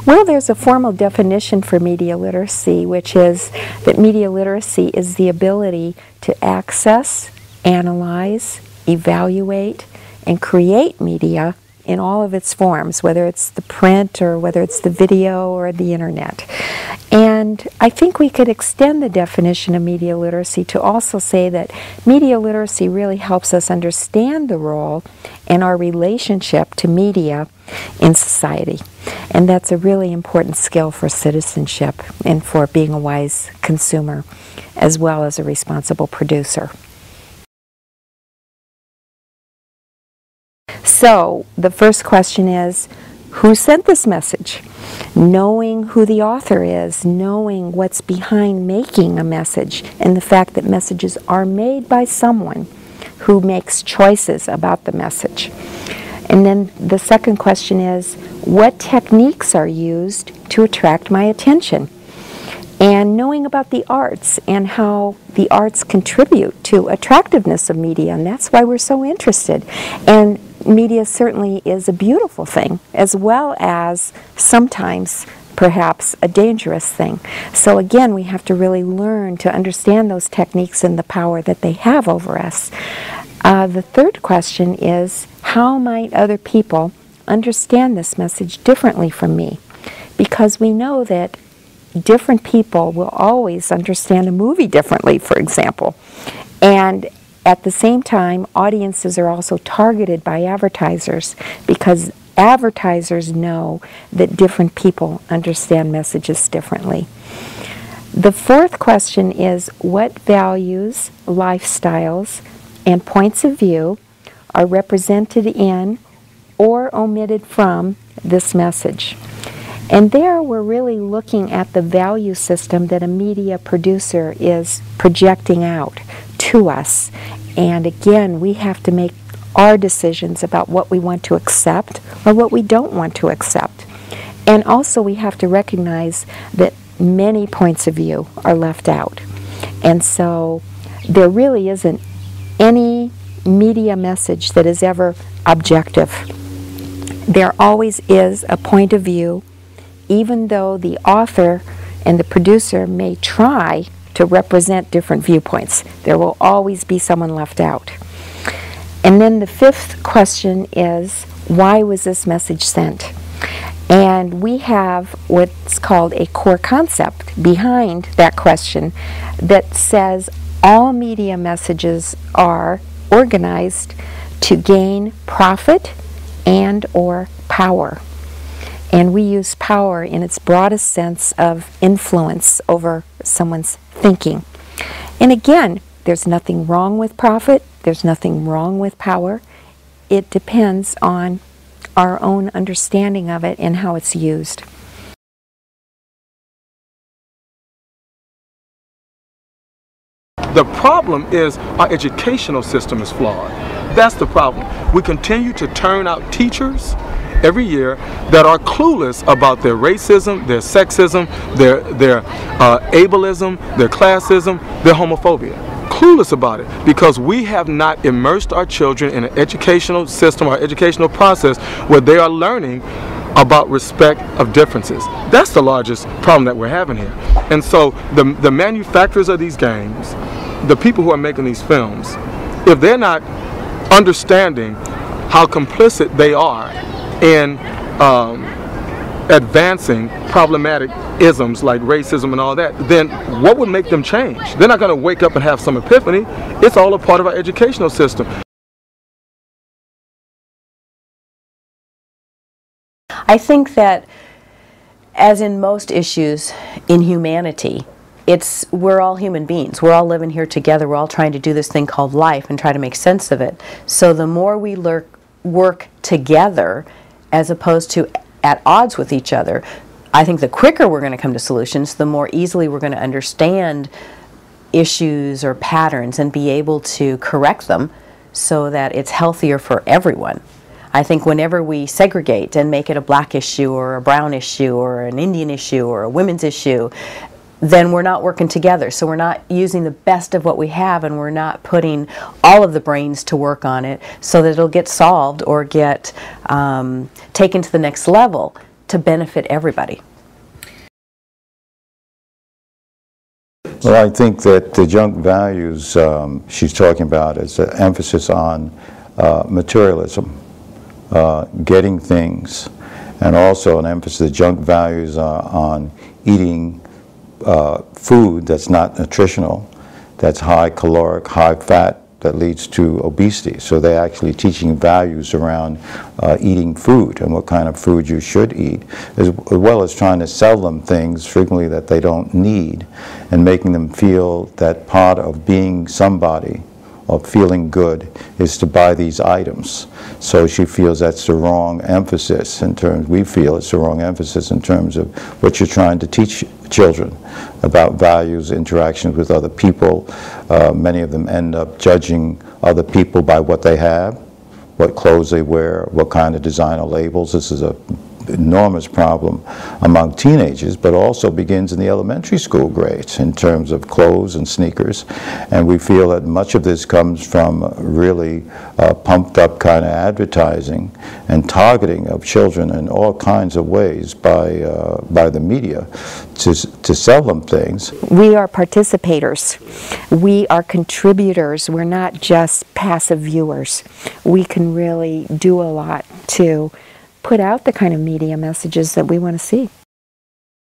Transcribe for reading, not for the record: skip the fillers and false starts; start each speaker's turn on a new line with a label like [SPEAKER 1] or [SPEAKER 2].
[SPEAKER 1] Well, there's a formal definition for media literacy, which is that media literacy is the ability to access, analyze, evaluate, and create media in all of its forms, whether it's the print or whether it's the video or the internet. And I think we could extend the definition of media literacy to also say that media literacy really helps us understand the role and our relationship to media in society. And that's a really important skill for citizenship and for being a wise consumer, as well as a responsible producer. So, the first question is, who sent this message? Knowing who the author is, knowing what's behind making a message, and the fact that messages are made by someone who makes choices about the message. And then the second question is, what techniques are used to attract my attention? And knowing about the arts and how the arts contribute to attractiveness of media, and that's why we're so interested. And media certainly is a beautiful thing, as well as sometimes perhaps a dangerous thing. So again, we have to really learn to understand those techniques and the power that they have over us. The third question is, how might other people understand this message differently from me? Because we know that different people will always understand a movie differently, for example. And at the same time, audiences are also targeted by advertisers, because advertisers know that different people understand messages differently. The fourth question is, what values, lifestyles, and points of view are represented in or omitted from this message? And there we're really looking at the value system that a media producer is projecting out to us. And again, we have to make our decisions about what we want to accept or what we don't want to accept. And also we have to recognize that many points of view are left out. And so there really isn't any media message that is ever objective. There always is a point of view, even though the author and the producer may try to represent different viewpoints. There will always be someone left out. And then the fifth question is, why was this message sent? And we have what's called a core concept behind that question that says all media messages are organized to gain profit and or power. And we use power in its broadest sense of influence over someone's thinking. And again, there's nothing wrong with profit, there's nothing wrong with power. It depends on our own understanding of it and how it's used.
[SPEAKER 2] The problem is our educational system is flawed. That's the problem. We continue to turn out teachers every year that are clueless about their racism, their sexism, their ableism, their classism, their homophobia. Clueless about it, because we have not immersed our children in an educational system or educational process where they are learning about respect of differences. That's the largest problem that we're having here. And so the manufacturers of these games, the people who are making these films, if they're not understanding how complicit they are in advancing problematic isms like racism and all that, then what would make them change? They're not going to wake up and have some epiphany. It's all a part of our educational system.
[SPEAKER 3] I think that, as in most issues in humanity, we're all human beings. We're all living here together. We're all trying to do this thing called life and try to make sense of it. So the more we work together as opposed to at odds with each other, I think the quicker we're going to come to solutions, the more easily we're going to understand issues or patterns and be able to correct them so that it's healthier for everyone. I think whenever we segregate and make it a black issue or a brown issue or an Indian issue or a women's issue, then we're not working together. So we're not using the best of what we have, and we're not putting all of the brains to work on it so that it'll get solved or get taken to the next level. to benefit everybody?
[SPEAKER 4] Well, I think that the junk values she's talking about is an emphasis on materialism, getting things, and also an emphasis, the junk values on eating food that's not nutritional, that's high caloric, high fat, that leads to obesity. So they're actually teaching values around eating food and what kind of food you should eat, as well as trying to sell them things frequently that they don't need, and making them feel that part of being somebody or feeling good is to buy these items. So she feels that's the wrong emphasis in terms, we feel it's the wrong emphasis in terms of what you're trying to teach children about values, interactions with other people. Many of them end up judging other people by what they have, what clothes they wear, what kind of designer labels. This is an enormous problem among teenagers, but also begins in the elementary school grades in terms of clothes and sneakers. And we feel that much of this comes from really pumped up kind of advertising and targeting of children in all kinds of ways by the media to sell them things.
[SPEAKER 1] We are participators. We are contributors. We're not just passive viewers. We can really do a lot to put out the kind of media messages that we want to see.